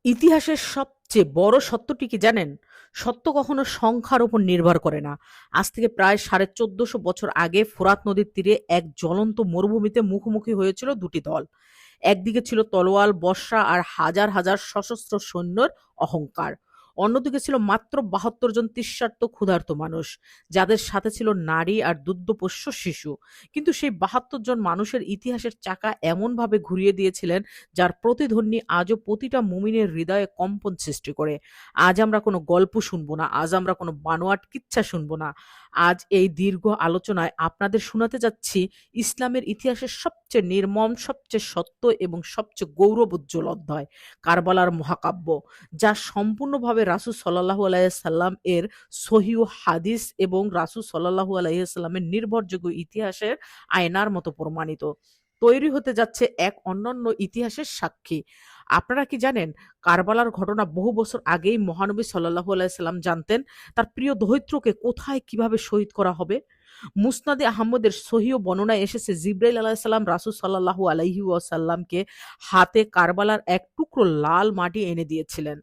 ইতিহাসের সবচেয়ে বড় সত্যটি কি জানেন? সত্য কখনো সংখ্যার উপর নির্ভর করে না। আজ থেকে প্রায় ১৪৫০ বছর আগে ফোরাত নদীর তীরে এক জ্বলন্ত মরুভূমিতে মুখোমুখি হয়েছিল দুটি দল। একদিকে ছিল তলোয়ার, বর্শা আর হাজার হাজার সশস্ত্র সৈন্যের অহংকার। অন্যদিকে ছিল মাত্র ৭২ জন তৃষ্ণার্ত ক্ষুধার্ত মানুষ, যাদের সাথে ছিল নারী আর দুগ্ধপোষ্য শিশু। কিন্তু সেই ৭২ জন মানুষের ইতিহাসের চাকা এমনভাবে ঘুরিয়ে দিয়েছিলেন, যার প্রতিধ্বনি আজও প্রতিটা মুমিনের হৃদয়ে কম্পন সৃষ্টি করে। আজ আমরা কোনো গল্প শুনবো না, আজ আমরা কোনো বানোয়াট কিচ্ছা শুনবো না। আজ এই দীর্ঘ আলোচনায় আপনাদের শোনাতে যাচ্ছি ইসলামের ইতিহাসের সবচেয়ে নির্মম, সবচেয়ে সত্য এবং সবচেয়ে গৌরবোজ্জ্বল অধ্যায়, কারবালার মহাকাব্য, যা সম্পূর্ণভাবে রাসূল সাল্লাল্লাহু আলাইহি সাল্লাম এর সহিহ হাদিস এবং রাসূল সাল্লাল্লাহু আলাইহি সাল্লামের নির্ভরযোগ্য ইতিহাসের আয়নার মতো প্রমাণিত। তৈরি হতে যাচ্ছে এক অনন্য ইতিহাসের সাক্ষী। আপনারা কি জানেন, কারবালার ঘটনা বহু বছর আগেই মহানবী সাল্লাল্লাহু আলাইহি সাল্লাম জানতেন তার প্রিয় দৌহিত্রকে কোথায় কিভাবে শহীদ করা হবে। মুসনাদে আহমদের সহিহ বর্ণনায় এসেছে, জিবরাইল আলাইহিস সালাম রাসূল সাল্লাল্লাহু আলাইহি ওয়াসাল্লামকে হাতে কারবালার এক টুকরো লাল মাটি এনে দিয়েছিলেন।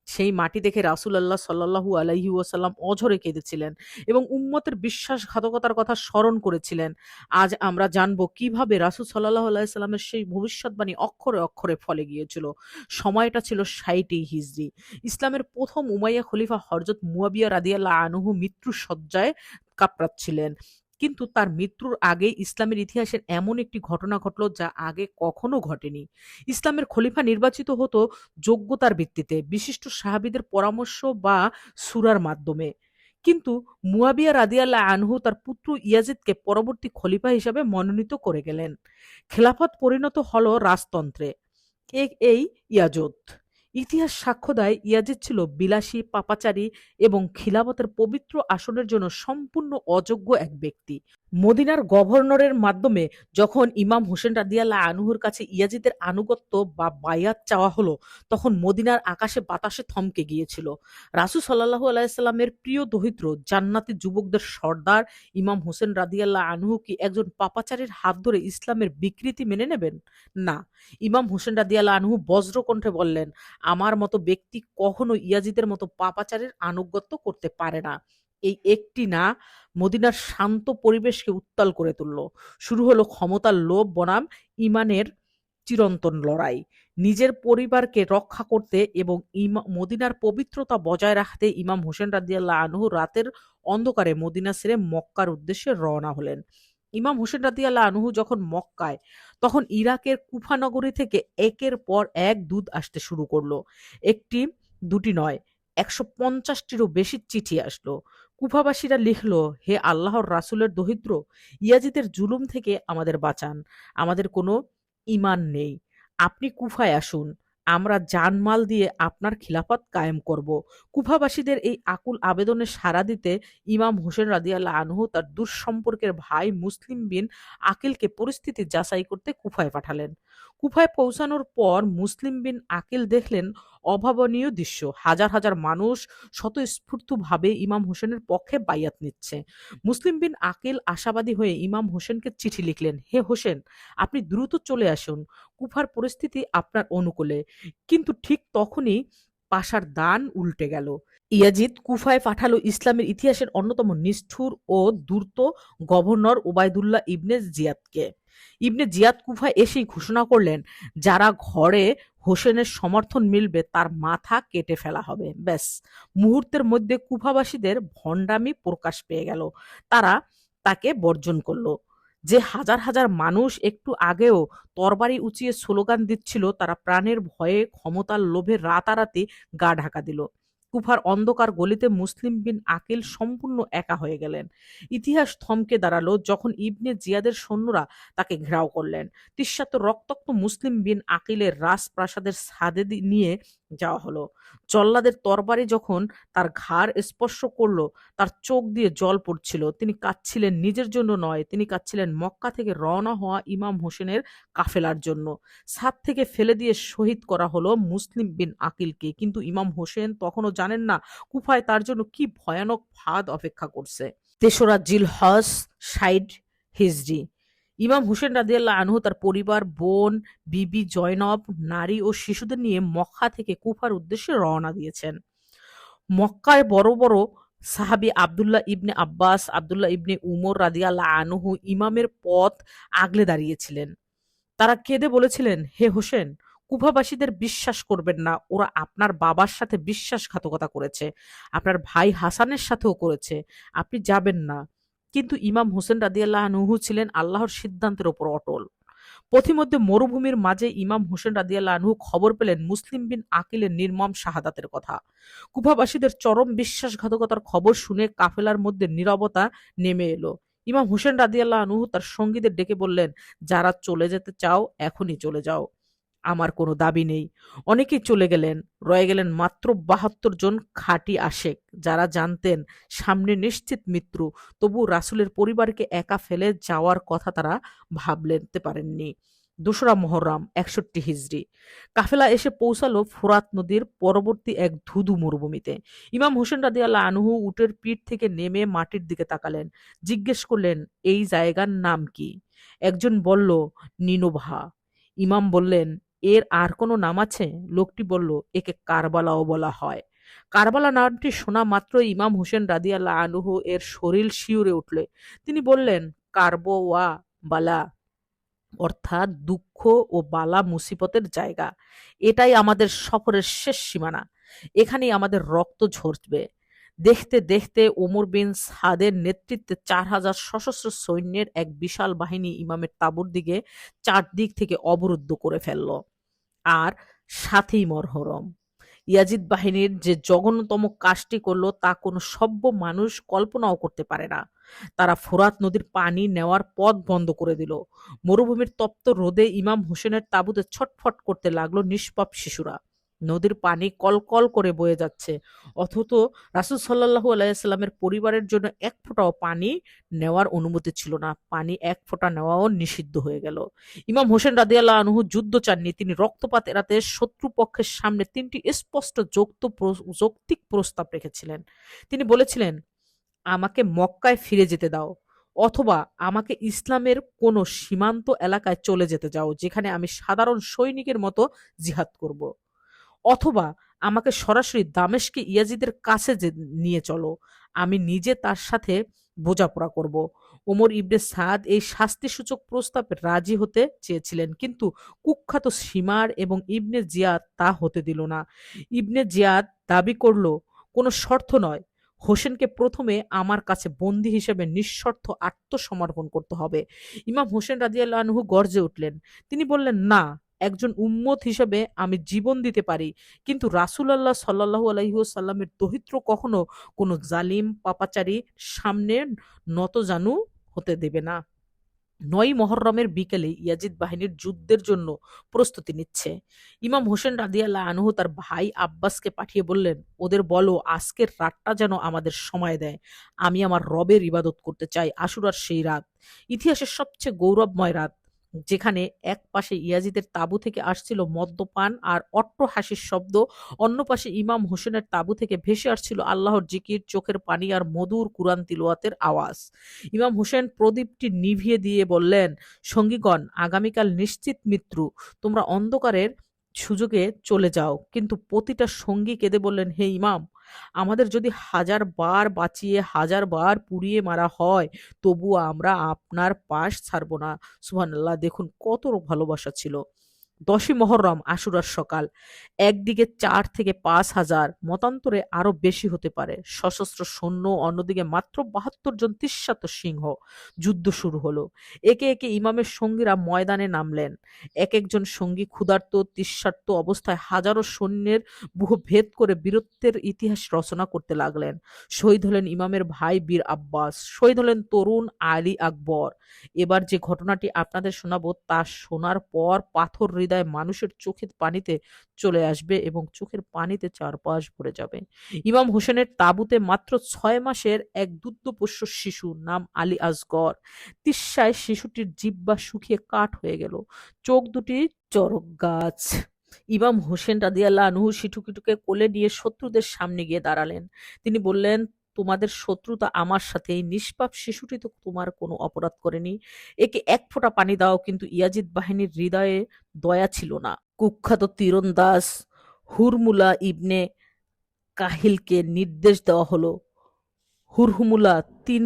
সেই মাটি দেখে রাসূলুল্লাহ সাল্লাল্লাহু আলাইহি ওয়াসাল্লাম অঝরে কেঁদেছিলেন এবং উম্মতের বিশ্বাসঘাতকতার কথা স্মরণ করেছিলেন। আজ আমরা জানব কিভাবে রাসূল সাল্লাল্লাহু আলাইহি সাল্লামের সেই ভবিষ্যৎবাণী অক্ষরে অক্ষরে ফলে গিয়েছিল। সময়টা ছিল ৬০ হিজরি। ইসলামের প্রথম উমাইয়া খলিফা হযরত মুয়াবিয়া রাদিয়াল্লাহু আনহু মৃত্যুর শয্যায় কাতরাচ্ছিলেন। কিন্তু তার মৃত্যুর আগেই ইসলামের ইতিহাসের এমন একটি ঘটনা ঘটল যা আগে কখনো ঘটেনি। ইসলামের খলিফা নির্বাচিত হতো যোগ্যতার ভিত্তিতে, বিশিষ্ট সাহাবীদের পরামর্শ বা শূরার মাধ্যমে। কিন্তু মুয়াবিয়া রাদিয়াল্লাহু আনহু তার পুত্র ইয়াজিদকে পরবর্তী খলিফা হিসাবে মনোনীত করে গেলেন। খেলাফত পরিণত হল রাজতন্ত্রে। এই ইয়াজুদ। ইতিহাস সাক্ষ্য দেয় ইয়াজিদ ছিল বিলাসী, পাপাচারী এবং খিলাফতের পবিত্র আসনের জন্য সম্পূর্ণ অযোগ্য এক ব্যক্তি। মদিনার গভর্নরের মাধ্যমে যখন ইমাম হোসেন রাদিয়াল্লাহু আনহুর কাছে ইয়াজিদের আনুগত্য বা বায়াত চাওয়া হলো, তখন মদিনার আকাশে বাতাসে থমকে গিয়েছিল। রাসূল সাল্লাল্লাহু আলাইহি সাল্লামের প্রিয় দৌহিত্র, জান্নাতি যুবকদের সর্দার ইমাম হোসেন রাদিয়াল্লাহু আনহু কি একজন পাপাচারীর হাত ধরে ইসলামের বিকৃতি মেনে নেবেন? না। ইমাম হোসেন রাদিয়াল্লাহু আনহু বজ্রকণ্ঠে বললেন, আমার মতো ব্যক্তি কখনো ইয়াজিদের মতো পাপাচারের আনুগত্য করতে পারে না। এই একটি না, মদিনার শান্ত পরিবেশকে উত্তাল করে তুলল। শুরু হলো ক্ষমতার লোভ বনাম ইমানের চিরন্তন লড়াই। নিজের পরিবারকে রক্ষা করতে এবং মদিনার পবিত্রতা বজায় রাখতে ইমাম হোসেন রাদিয়াল্লাহু আনহু রাতের অন্ধকারে মদিনা ছেড়ে মক্কার উদ্দেশ্যে রওনা হলেন। ইমাম হোসেন রাদিয়াল্লাহু আনহু যখন মক্কায়, তখন ইরাকের কুফা নগরী থেকে একের পর এক দূত আসতে শুরু করলো। একটি, দুটি নয়, ১৫০টিরও বেশি চিঠি আসলো। কুফাবাসীরা লিখলো, হে আল্লাহর রাসূলের দৌহিত্র, ইয়াজিদের জুলুম থেকে আমাদের বাঁচান। আমাদের কোনো ঈমান নেই। আপনি কুফায় আসুন। আমরা জানমাল দিয়ে আপনার খিলাফত কায়েম করব। কুফাবাসীদের এই আকুল আবেদনে সাড়া দিতে ইমাম হোসেন রাদিয়াল্লাহু আনহু তার দুঃসম্পর্কের ভাই মুসলিম বিন আকিলকে পরিস্থিতি যাচাই করতে কুফায় পাঠালেন। কুফায় পৌঁছানোর পর মুসলিম বিন আকিল দেখলেন অভাবনীয় দৃশ্য। হাজার হাজার মানুষ স্বতঃস্ফূর্তভাবে ইমাম হোসেনের পক্ষে বাইয়াত নিচ্ছে। মুসলিম বিন আকিল আশাবাদী হয়ে ইমাম হোসেনকে চিঠি লিখলেন, হে হোসেন, আপনি দ্রুত চলে আসুন। কুফার পরিস্থিতি আপনার অনুকূলে। কিন্তু ঠিক তখনই পাশার দান উল্টে গেল। ইয়াজিদ কুফায় পাঠালো ইসলামের ইতিহাসের অন্যতম নিষ্ঠুর ও ধূর্ত গভর্নর উবাইদুল্লাহ ইবনে জিয়াদকে। ইবনে জিয়াদ কুফায় এসেই ঘোষণা করলেন, যারা ঘরে হোসেনের সমর্থন মিলবে তার মাথা কেটে ফেলা হবে। ব্যাস, মুহূর্তের মধ্যে কুফাবাসীদের ভণ্ডামি প্রকাশ পেয়ে গেল। তারা তাকে বর্জন করল। যে হাজার হাজার মানুষ একটু আগেও তরবারি উঁচিয়ে স্লোগান দিচ্ছিল, তারা প্রাণের ভয়ে ক্ষমতার লোভে রাতারাতি গা ঢাকা দিল। কুফার অন্ধকার গলিতে মুসলিম বিন আকিল সম্পূর্ণ একা হয়ে গেলেন। ইতিহাস থমকে দাঁড়ালো যখন ইবনে জিয়াদের সৈন্যরা তাকে ঘেরাও করলেন। তৃষ্ণার্ত রক্তাক্ত মুসলিম বিন আকিলের রাজপ্রাসাদের ছাদে নিয়ে যাওয়া হলো। জল্লাদের তরবারি যখন তার ঘাড় স্পর্শ করলো, তার চোখ দিয়ে জল পড়ছিল। তিনি কাঁদছিলেন নিজের জন্য নয়, তিনি কাঁদছিলেন মক্কা থেকে রওনা হওয়া ইমাম হোসেনের কাফেলার জন্য। ছাদ থেকে ফেলে দিয়ে শহীদ করা হলো মুসলিম বিন আকিলকে। কিন্তু ইমাম হোসেন তখনও জানেন না কুফায় তার জন্য কি ভয়ানক ফাঁদ অপেক্ষা করছে। ৩রা জিলহজ ৬০ হিজরি। ইমাম হুসেন রাদিয়াল্লাহু আনহু তার পরিবার, বোন, বিবি জয়নব, নারী ও শিশুদের নিয়ে মক্কা থেকে কুফার উদ্দেশ্যে রওনা দিয়েছেন। মক্কায় বড় বড় সাহাবী আব্দুল্লাহ ইবনে আব্বাস, আব্দুল্লাহ ইবনে উমর রাদিয়াল্লাহু আনহু ইমামের পথ আগলে দাঁড়িয়েছিলেন। তারা কেঁদে বলেছিলেন, হে হোসেন, কুফাবাসীদের বিশ্বাস করবেন না। ওরা আপনার বাবার সাথে বিশ্বাসঘাতকতা করেছে, আপনার ভাই হাসানের সাথেও করেছে। আপনি যাবেন না। কিন্তু ইমাম হোসেন রাদিয়াল্লাহু আনহু ছিলেন আল্লাহর সিদ্ধান্তের ওপর অটল। পথিমধ্যে মরুভূমির মাঝে ইমাম হোসেন রাদিয়াল্লাহু আনহু খবর পেলেন মুসলিম বিন আকিলের নির্মম শাহাদাতের কথা। কুফাবাসীদের চরম বিশ্বাসঘাতকতার খবর শুনে কাফেলার মধ্যে নীরবতা নেমে এলো। ইমাম হোসেন রাদিয়াল্লাহু আনহু তার সঙ্গীদের ডেকে বললেন, যারা চলে যেতে চাও এখনই চলে যাও, আমার কোনো দাবি নেই। অনেকেই চলে গেলেন, রয়ে গেলেন মাত্র ৭২ জন খাঁটি আশেক, যারা জানতেন সামনে নিশ্চিত মৃত্যু, তবু রাসূলের পরিবারকে একা ফেলে যাওয়ার কথা তারা ভাবলেতে পারেননি। ২রা মুহররম ৬১ হিজরি কাফেলা এসে পৌঁছালো ফোরাত নদীর পরবর্তী এক ধুধু মরুভূমিতে। ইমাম হোসেন রাদিয়াল্লাহু আনহু উটের পিঠ থেকে নেমে মাটির দিকে তাকালেন, জিজ্ঞেস করলেন, এই জায়গার নাম কি? একজন বলল, নিনোভা। ইমাম বললেন, এর আর কোনো নাম আছে? লোকটি বলল, একে কারবালাও বলা হয়। কারবালা নামটি শোনা মাত্র ইমাম হোসেন রাদিয়াল্লাহু আনহু এর শরীর শিউরে উঠলে। তিনি বললেন, কারবো ওয়া বালা, অর্থাৎ দুঃখ ও বালা মুসিবতের জায়গা। এটাই আমাদের সফরের শেষ সীমানা। এখানেই আমাদের রক্ত ঝরবে। দেখতে দেখতে ওমর বিন সাদের নেতৃত্বে ৪,০০০ সশস্ত্র সৈন্যের এক বিশাল বাহিনী ইমামের তাঁবুর দিকে চারদিক থেকে অবরুদ্ধ করে ফেলল। আর সাথেই মরহরম। ইয়াজিদ বাহিনীর যে জঘন্যতম কাজটি করল তা কোনো সভ্য মানুষ কল্পনাও করতে পারে না। তারা ফোরাত নদীর পানি নেওয়ার পথ বন্ধ করে দিল। মরুভূমির তপ্ত রোদে ইমাম হোসেনের তাঁবুতে ছটফট করতে লাগলো নিষ্পাপ শিশুরা। নদীর পানি কলকল করে বয়ে যাচ্ছে, অথচ রাসূল সাল্লাল্লাহু আলাইহি সাল্লামের পরিবারের জন্য এক ফোঁটাও পানি নেওয়ার অনুমতি ছিল না। পানি এক ফোঁটা নেওয়াও নিষিদ্ধ হয়ে গেল। ইমাম হোসেন রাদিয়াল্লাহু আনহু যুদ্ধ চাননি, তিনি রক্তপাত এড়াতে শত্রুপক্ষের সামনে ৩টি স্পষ্ট যৌক্তিক প্রস্তাব রেখেছিলেন। তিনি বলেছিলেন, আমাকে মক্কায় ফিরে যেতে দাও, অথবা আমাকে ইসলামের কোনো সীমান্ত এলাকায় চলে যেতে যাও যেখানে আমি সাধারণ সৈনিকের মতো জিহাদ করব, অথবা আমাকে সরাসরি দামেস্কে ইয়াজিদের কাছে নিয়ে চলো, আমি নিজে তার সাথে বোঝাপড়া করব। ওমর ইবনে সাদ এই শাস্তিসূচক প্রস্তাবে রাজি হতে চেয়েছিলেন, কিন্তু কুখ্যাত সীমার এবং ইবনে জিয়াদ তা হতে দিল না। ইবনে জিয়াদ দাবি করল, কোনো শর্ত নয়, হোসেনকে প্রথমে আমার কাছে বন্দী হিসেবে নিঃশর্ত আত্মসমর্পণ করতে হবে। ইমাম হোসেন রাদিয়াল্লাহু আনহু গর্জে উঠলেন। তিনি বললেন, না, একজন উম্মত হিসেবে আমি জীবন দিতে পারি, কিন্তু রাসূলুল্লাহ সাল্লাল্লাহু আলাইহি ওয়াসাল্লামের দৌহিত্র কখনো কোনো জালিম পাপাচারী সামনে নতজানু হতে দেবে না। ৯ মুহররমের বিকেলে ইয়াজিদ বাহিনীর যুদ্ধের জন্য প্রস্তুতি নিচ্ছে। ইমাম হোসেন রাদিয়াল্লাহু আনহু তার ভাই আব্বাসকে পাঠিয়ে বললেন, ওদের বলো আজকের রাতটা যেন আমাদের সময় দেয়। আমি আমার রবের ইবাদত করতে চাই। আশুরার সেই রাত ইতিহাসের সবচেয়ে গৌরবময় রাত, যেখানে এক পাশে ইয়াজিদের তাঁবু থেকে আসছিল মদ্যপান আর অট্টহাসির শব্দ, অন্য পাশে ইমাম হোসেনের তাঁবু থেকে ভেসে আসছিল আল্লাহর জিকির, চোখের পানি আর মধুর কুরআন তিলাওয়াতের আওয়াজ। ইমাম হোসেন প্রদীপটি নিভিয়ে দিয়ে বললেন, সঙ্গীগণ, আগামীকাল নিশ্চিত মৃত্যু, তোমরা অন্ধকারের সুযোগে চলে যাও। কিন্তু প্রতিটা সঙ্গী কেঁদে বললেন, হে ইমাম, আমাদের যদি ১,০০০ বার বাঁচিয়ে ১,০০০ বার পুড়িয়ে মারা হয়, তবুও আমরা আপনার পাশ ছাড়ব না। সুবহানাল্লাহ, দেখুন কত ভালোবাসা ছিল। ১০ই মুহররম আশুরার সকাল। একদিকে ৪ থেকে ৫,০০০, মতান্তরে আরো বেশি হতে পারে সশস্ত্র সৈন্য, অন্যদিকে মাত্র ৭২ জন তিস্সাত সিংহ। যুদ্ধ শুরু হলো। একে একে ইমামের সঙ্গীরা ময়দানে নামলেন। এক একজন সঙ্গী ক্ষুধার্ত, তৃষ্ণার্ত অবস্থায় হাজারো সৈন্যের ব্যূহ ভেদ করে বীরত্বের ইতিহাস রচনা করতে লাগলেন। শহীদ হলেন ইমামের ভাই বীর আব্বাস, শহীদ হলেন তরুণ আলী আকবর। এবার যে ঘটনাটি আপনাদের শোনাবো তা শোনার পর পাথর হৃদয় মানুষের চোখের পানিতে চলে আসবে এবং চোখের পানিতে চারপাশ ভরে যাবে। ইমাম হোসেনের তাঁবুতে মাত্র ৬ মাসের এক দুগ্ধপোষ্য শিশু, নাম আলী আসগর। তিস্সায় শিশুটির জিহ্বা শুকিয়ে কাঠ হয়ে গেল, চোখ দুটি চরক গাছ। ইমাম হোসেন রাদিয়াল্লাহু আনহু শিশুটিকে কোলে নিয়ে শত্রুদের সামনে গিয়ে দাঁড়ালেন। তিনি বললেন, তোমাদের শত্রুতা আমার সাথে। এই নিষ্পাপ শিশুটি তো তোমার কোনো অপরাধ করেনি। একে এক ফোঁটা পানি দাও। কিন্তু ইয়াজিদ বাহিনীর হৃদয়ে দয়া ছিল না। কুখ্যাত তীরন্দাজ হুরমুলা ইবনে কাহিলকে নির্দেশ দেওয়া হলো। হুরহুমুলা 3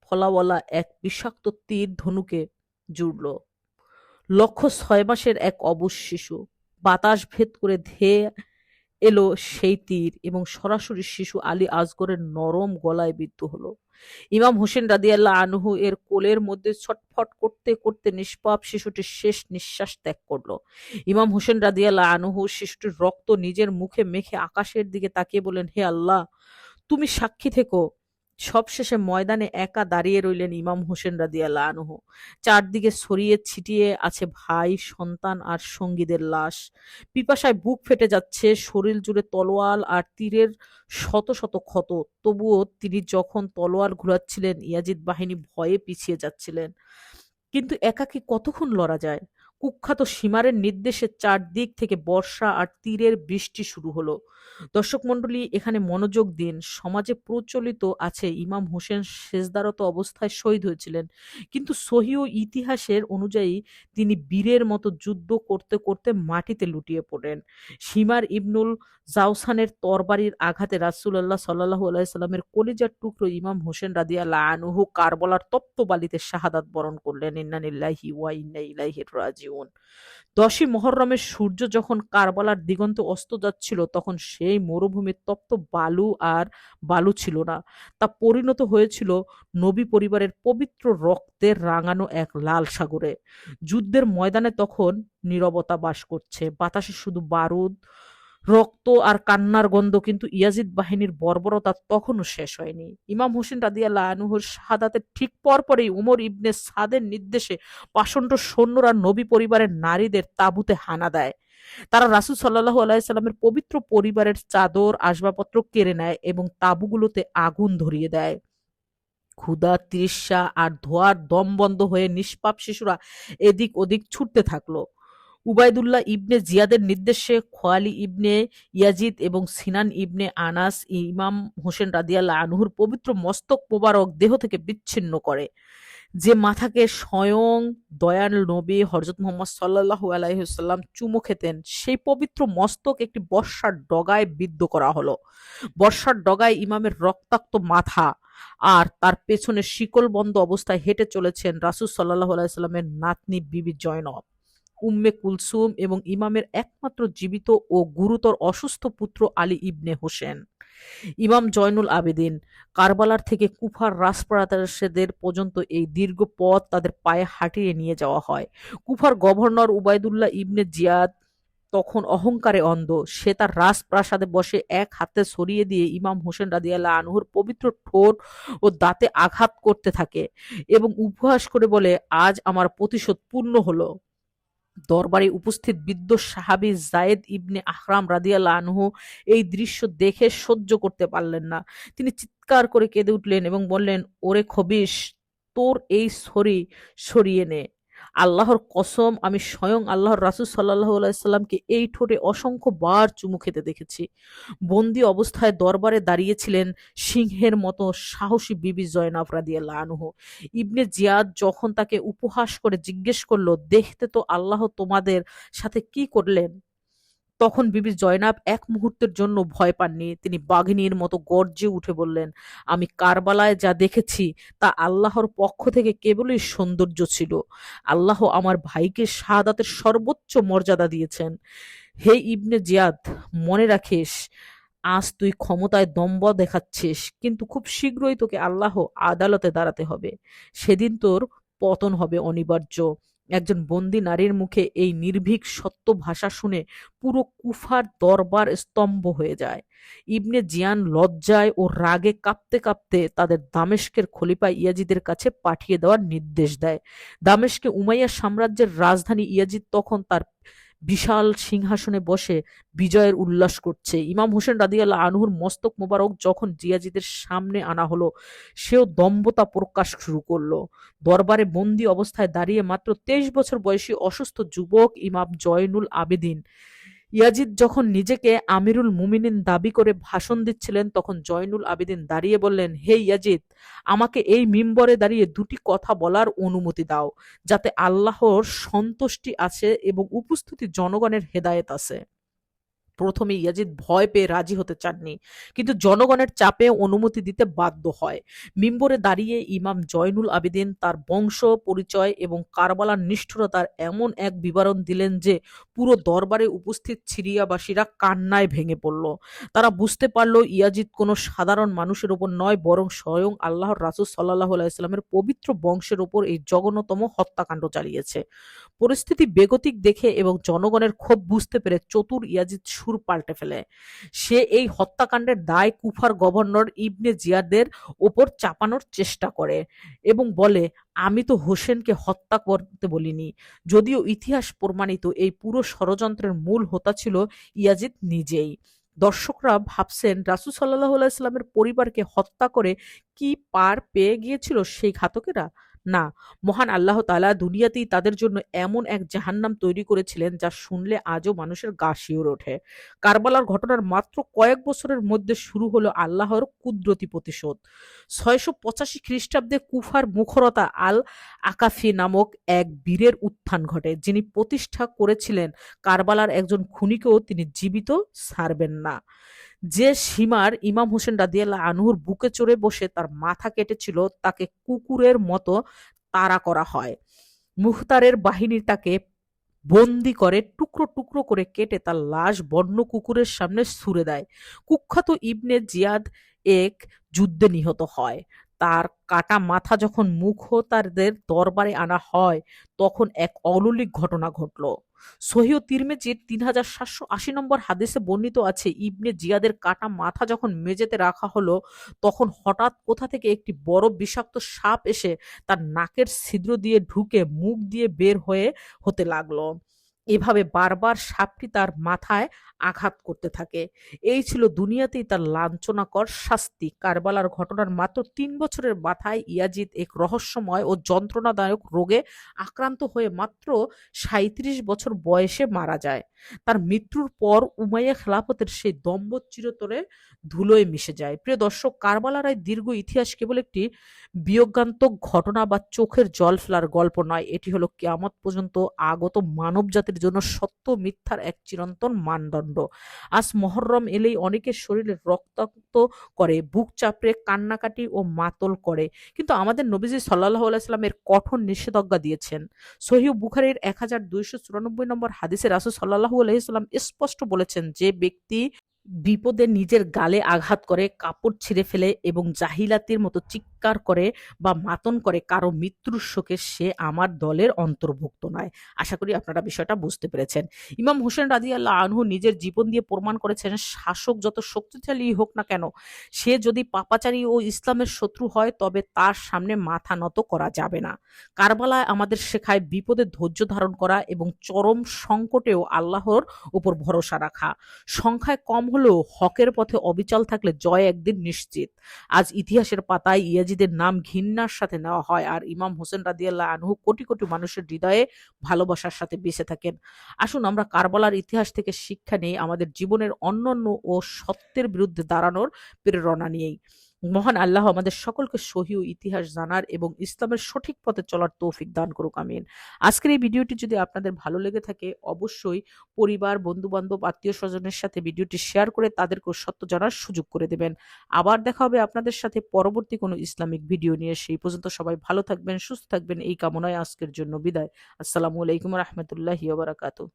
ফলাওয়ালা এক বিষাক্ত তীর ধনুকে জুড়ল। লক্ষ্য 6 মাসের এক অবুঝ শিশু। বাতাস ভেদ করে ধেয়ে এলো সেই তীর এবং সরাসরি শিশু আলী আসগরের নরম গলায় বিদ্ধ হলো। ইমাম হোসেন রাদিয়াল্লাহু আনহু এর কোলের মধ্যে ছটফট করতে করতে নিষ্পাপ শিশুটির শেষ নিঃশ্বাস ত্যাগ করলো। ইমাম হোসেন রাদিয়াল্লাহু আনহু শিশুটির রক্ত নিজের মুখে মেখে আকাশের দিকে তাকিয়ে বললেন, হে আল্লাহ, তুমি সাক্ষী থেকো। সবশেষে ময়দানে একা দাঁড়িয়ে রইলেন ইমাম হোসেন রাদিয়াল্লাহু আনহু। চারদিকে ছড়িয়ে ছিটিয়ে আছে ভাই, সন্তান আর সঙ্গীদের লাশ। পিপাসায় বুক ফেটে যাচ্ছে, শরীর জুড়ে তলোয়ার আর তীরের শত শত ক্ষত। তবুও তিনি যখন তলোয়ার ঘুরাচ্ছিলেন, ইয়াজিদ বাহিনী ভয়ে পিছিয়ে যাচ্ছিলেন। কিন্তু একাকী কতক্ষণ লড়া যায়? কুখ্যাত সীমারের নির্দেশে চারদিক থেকে বর্ষা আর তীরের বৃষ্টি শুরু হলো। দর্শক মণ্ডলী, এখানে মনোযোগ দিন। সমাজে প্রচলিত আছে ইমাম হোসেন সেজদারত অবস্থায় শহীদ হয়েছিলেন, কিন্তু সহিহ ইতিহাসের অনুযায়ী তিনি বীরের মতো যুদ্ধ করতে করতে মাটিতে লুটিয়ে পড়েন। সীমার ইবনুল জাওসানের তরবারির আঘাতে রাসূলুল্লাহ সাল্লাল্লাহু আলাইহি সাল্লামের কলিজার টুকরো ইমাম হোসেন রাদিয়াল্লাহু আনহু কারবালার তপ্ত বালিতে শাহাদাত বরণ করলেন। ইন্না লিল্লাহি ওয়া ইন্না ইলাইহি রাজিউন। 10ই মুহররমের সূর্য যখন কারবালার দিগন্তে অস্ত যাচ্ছিল, তখন সেই মরুভূমির তপ্ত বালু আর বালু ছিল না। তা পরিণত হয়েছিল নবী পরিবারের পবিত্র রক্তের রাঙানো এক লাল সাগরে। যুদ্ধের ময়দানে তখন নীরবতা বাস করছে। বাতাসে শুধু বারুদ, রক্ত আর কান্নার গন্ধ। কিন্তু ইয়াজিদ বাহিনীর বর্বরতা তখনও শেষ হয়নি। ইমাম হোসেন রাদিয়াল্লাহু আনহুর শাহাদাতের ঠিক পরপরই উমর ইবনে সাদের নির্দেশে পাষণ্ড সৈন্যরা নবী পরিবারের নারীদের তাঁবুতে হানা দেয়। তারা রাসূল সাল্লাল্লাহু আলাইহি সাল্লামের পবিত্র পরিবারের চাদর, আসবাবপত্র কেড়ে নেয় এবং তাঁবুগুলোতে আগুন ধরিয়ে দেয়। ক্ষুধা, তৃষ্ণা আর ধোঁয়ার দম বন্ধ হয়ে নিষ্পাপ শিশুরা এদিক ওদিক ছুটতে থাকলো। উবাইদুল্লাহ ইবনে জিয়াদের নির্দেশে খোয়ালি ইবনে ইয়াজিদ এবং সিনান ইবনে আনাস ইমাম হোসেন রাদিয়াল্লাহু আনহুর পবিত্র মস্তক মোবারক দেহ থেকে বিচ্ছিন্ন করে। যে মাথাকে স্বয়ং দয়াল নবী হযরত মুহাম্মদ সাল্লাল্লাহু আলাইহি ওয়াসাল্লাম চুমু খেতেন, সেই পবিত্র মস্তক একটি বর্ষার ডগায় বিদ্ধ করা হলো। বর্ষার ডগায় ইমামের রক্তাক্ত মাথা আর তার পেছনে শিকলবন্ধ অবস্থায় হেঁটে চলেছেন রাসূল সাল্লাল্লাহু আলাইহি ওয়াসাল্লামের নাতনি বিবি জয়নব, উম্মে কুলসুম এবং ইমামের একমাত্র জীবিত ও গুরুতর অসুস্থ পুত্র আলী ইবনে হোসেন। ইমাম জয়নুল আবেদিন। কারবালার থেকে কুফার রাজপ্রাসাদের পর্যন্ত এই দীর্ঘ পথ তাদের পায়ে হাঁটিয়ে নিয়ে যাওয়া হয়। কুফার গভর্নর উবাইদুল্লাহ ইবনে জিয়াদ তখন অহংকারে অন্ধ। সে তার রাজপ্রাসাদে বসে এক হাতে সরিয়ে দিয়ে ইমাম হোসেন রাদিয়াল্লাহু আনহুর পবিত্র ঠোঁট ও দাঁতে আঘাত করতে থাকে এবং উপহাস করে বলে, আজ আমার প্রতিশোধ পূর্ণ হলো। দরবারে উপস্থিত বৃদ্ধ সাহাবী যায়েদ ইবনে আহরাম রাদিয়াল্লাহু আনহু এই দৃশ্য দেখে সহ্য করতে পারলেন না। তিনি চিৎকার করে কেঁদে উঠলেন এবং বললেন, ওরে খবিশ, তোর এই ছড়ি সরিয়ে নে। আল্লাহর কসম, আমি স্বয়ং আল্লাহর রাসূল সাল্লাল্লাহু আলাইহি সাল্লামকে এই ঠোঁটে অসংখ্য বার চুমু খেতে দেখেছি। বন্দী অবস্থায় দরবারে দাঁড়িয়েছিলেন সিংহের মতো সাহসী বিবি জয়নব রাদিয়াল্লাহু আনহু। ইবনে জিয়াদ যখন তাকে উপহাস করে জিজ্ঞেস করল, দেখতে তো আল্লাহ তোমাদের সাথে কি করলেন, তখন বিবি জয়নাব এক মুহূর্তের জন্য ভয় পাননি। তিনি বাঘিনীর মতো গর্জে উঠে বললেন, আমি কারবালায় যা দেখেছি তা আল্লাহর পক্ষ থেকে কেবলই সৌন্দর্য ছিল। আল্লাহ আমার ভাইকে শাহাদাতের সর্বোচ্চ মর্যাদা দিয়েছেন। হে ইবনে জিয়াদ, মনে রাখিস, আজ তুই ক্ষমতায় দম্ভ দেখাচ্ছিস, কিন্তু খুব শীঘ্রই তোকে আল্লাহ আদালতে দাঁড়াতে হবে। সেদিন তোর পতন হবে অনিবার্য। একজন বন্দী নারীর মুখে এই নির্ভীক সত্য ভাষা শুনে পুরো কুফার দরবার স্তম্ভ হয়ে যায়। ইবনে জিয়ান লজ্জায় ও রাগে কাঁপতে কাঁপতে তাদের দামেস্কের খলিফা ইয়াজিদের কাছে পাঠিয়ে দেওয়ার নির্দেশ দেয়। দামেস্কে উমাইয়া সাম্রাজ্যের রাজধানী ইয়াজিদ তখন তার বিশাল সিংহাসনে বসে বিজয়ের উল্লাস করছে। ইমাম হোসেন রাদিয়াল্লাহু আনহুর মস্তক মোবারক যখন জিয়াজিদের সামনে আনা হলো, সেও দম্ভতা প্রকাশ শুরু করলো। দরবারে বন্দী অবস্থায় দাঁড়িয়ে মাত্র 23 বছর বয়সী অসুস্থ যুবক ইমাম জয়নুল আবেদিন ইয়াজিদ যখন নিজেকে আমিরুল মুমিনিন দাবি করে ভাষণ দিচ্ছিলেন, তখন জয়নুল আবেদিন দাঁড়িয়ে বললেন, হে ইয়াজিদ, আমাকে এই মিম্বরে দাঁড়িয়ে দুটি কথা বলার অনুমতি দাও, যাতে আল্লাহর সন্তুষ্টি আছে এবং উপস্থিতি জনগণের হেদায়েত আছে। প্রথমে ইয়াজিদ ভয় পেয়ে রাজি হতে চাননি, কিন্তু জনগণের চাপে অনুমতি দিতে বাধ্য হয়। মিম্বরে দাঁড়িয়ে ইমাম জয়নুল আবেদিন তার বংশ পরিচয় এবং কারবালার নিষ্ঠুরতার এমন এক বিবরণ দিলেন যে পুরো দরবারে উপস্থিত সিরিয়াবাসীরা কান্নায় ভেঙে পড়ল। তারা বুঝতে পারল ইয়াজিদ কোনো সাধারণ মানুষের উপর নয়, বরং স্বয়ং আল্লাহর রাসূল সাল্লাল্লাহু আলাইহি ওয়াসাল্লামের পবিত্র বংশের উপর এই জঘন্যতম হত্যাকাণ্ড চালিয়েছে। পরিস্থিতি বেগতিক দেখে এবং জনগণের ক্ষোভ বুঝতে পেরে চতুর ইয়াজিদ সুর পাল্টে ফেলে। সে এই হত্যাকাণ্ডের দায় কুফার গভর্নর ইবনে জিয়াদের ওপর চাপানোর চেষ্টা করে এবং বলে, আমি তো হোসেনকে হত্যা করতে বলিনি। যদিও ইতিহাস প্রমাণিত এই পুরো ষড়যন্ত্রের মূল হোতা ছিল ইয়াজিদ নিজেই। দর্শকরা ভাবছেন রাসূল সাল্লাল্লাহু আলাইহি ওয়াসাল্লামের পরিবারকে হত্যা করে কি পার পেয়ে গিয়েছিল সেই ঘাতকেরা? না, মহান আল্লাহ তাআলা দুনিয়াতেই তাদের জন্য এমন এক জাহান্নাম তৈরি করেছিলেন যা শুনলে আজও মানুষের গা শিউরে ওঠে। কারবালার ঘটনার মাত্র কয়েক বছরের মধ্যে শুরু হলো আল্লাহর কুদরতি প্রতিশোধ। 685 খ্রিস্টাব্দে কুফার মুখরতা আল আকাফি নামক এক বীরের উত্থান ঘটে, যিনি প্রতিষ্ঠা করেছিলেন কারবালার একজন খুনিকেও তিনি জীবিত ছাড়বেন না। যে সীমার ইমাম হোসেন রাদিয়াল্লাহু আনহুর বুকে চড়ে বসে তার মাথা কেটেছিল, তাকে কুকুরের মতো তাড়া করা হয়। মুখতারের বাহিনী তাকে বন্দি করে টুকরো টুকরো করে কেটে তার লাশ বন্য কুকুরের সামনে ছুঁড়ে দেয়। কুখ্যাত ইবনে জিয়াদ এক যুদ্ধে নিহত হয়। তার কাটা মাথা যখন মুখতারদের দরবারে আনা হয়, তখন এক অলৌকিক ঘটনা ঘটল। সহিহ তিরমিজির 3780 নম্বর হাদিসে বর্ণিত আছে, ইবনে জিয়াদের কাটা মাথা যখন মেঝেতে রাখা হলো, তখন হঠাৎ কোথা থেকে একটি বড় বিষাক্ত সাপ এসে তার নাকের ছিদ্র দিয়ে ঢুকে মুখ দিয়ে বের হতে লাগলো। এভাবে বারবার সাপটি তার মাথায় আঘাত করতে থাকে। এই ছিল দুনিয়াতেই তার লাঞ্ছনাকর শাস্তি। কারবালার ঘটনার মাত্র 3 বছরের মাথায় ইয়াজিদ এক রহস্যময় ও যন্ত্রণাদায়ক রোগে আক্রান্ত হয়ে মাত্র 37 বছর বয়সে মারা যায়। তার মৃত্যুর পর উমাইয়া খেলাফতের সেই দম্ভ চিরতরে ধুলোয় মিশে যায়। প্রিয় দর্শক, কারবালার এই দীর্ঘ ইতিহাস কেবল একটি বিয়োগান্তক ঘটনা বা চোখের জল ফেলার গল্প নয়, এটি হলো কিয়ামত পর্যন্ত আগত মানব জাতির জন্য সত্য মিথ্যার এক চিরন্তন মানদণ্ড। আজ মহররম এলেই অনেকের শরীরে রক্তাক্ত করে, বুক চাপড়ে কান্নাকাটি ও মাতল করে, কিন্তু আমাদের নবীজি সাল্লাল্লাহু আলাইহি সাল্লামের কঠোর নিষেধাজ্ঞা দিয়েছেন। সহিহ বুখারীর 1294 নম্বর হাদিসে রাসূল সাল্লাল্লাহু আলাইহি সাল্লাম স্পষ্ট বলেছেন, যে ব্যক্তি বিপদে নিজের গালে আঘাত করে, কাপড় ছিঁড়ে ফেলে এবং জাহিলাতির মতো চিৎকার করে বা মাতন করে কারো মৃত্যুর শোকে, সে আমার দলের অন্তর্ভুক্ত নয়। আশা করি আপনারা বিষয়টা বুঝতে পেরেছেন। ইমাম হোসেন রাদিয়াল্লাহু আনহু নিজের জীবন দিয়ে প্রমাণ করেছেন, শাসক যত শক্তিশালী হোক না কেন, সে যদি পাপাচারী ও ইসলামের শত্রু হয়, তবে তার সামনে মাথা নত করা যাবে না। কারবালায় আমাদের শেখায় বিপদে ধৈর্য ধারণ করা এবং চরম সংকটেও আল্লাহর উপর ভরসা রাখা। সংখ্যায় কম হলেও হকের পথে অবিচল থাকলে জয় একদিন নিশ্চিত। আজ ইতিহাসের পাতায় ইয়াজিদের নাম ঘৃণার সাথে নেওয়া হয়, আর ইমাম হোসেন রাদিয়াল্লাহু আনহু কোটি কোটি মানুষের হৃদয়ে ভালোবাসার সাথে বেঁচে থাকেন। আসুন আমরা কারবালার ইতিহাস থেকে শিক্ষা নিয়ে আমাদের জীবনের অনন্য ও সত্যের বিরুদ্ধে দাঁড়ানোর প্রেরণা নিয়েই। মহান আল্লাহ আমাদের সকলকে সহিহ ইতিহাস জানার এবং ইসলামের সঠিক পথে চলার তৌফিক দান করুক, আমিন। আজকের এই ভিডিওটি যদি আপনাদের ভালো লেগে থাকে, অবশ্যই পরিবার, বন্ধু-বান্ধব, আত্মীয়-স্বজনের সাথে ভিডিওটি শেয়ার করে তাদেরকেও সত্য জানার সুযোগ করে দেবেন। আবার দেখা হবে আপনাদের সাথে পরবর্তী কোনো ইসলামিক ভিডিও নিয়ে। সেই পর্যন্ত সবাই ভালো থাকবেন, সুস্থ থাকবেন, এই কামনায় আজকের জন্য বিদায়। আসসালামু আলাইকুম ওয়া রাহমাতুল্লাহি ওয়া বারাকাতুহু।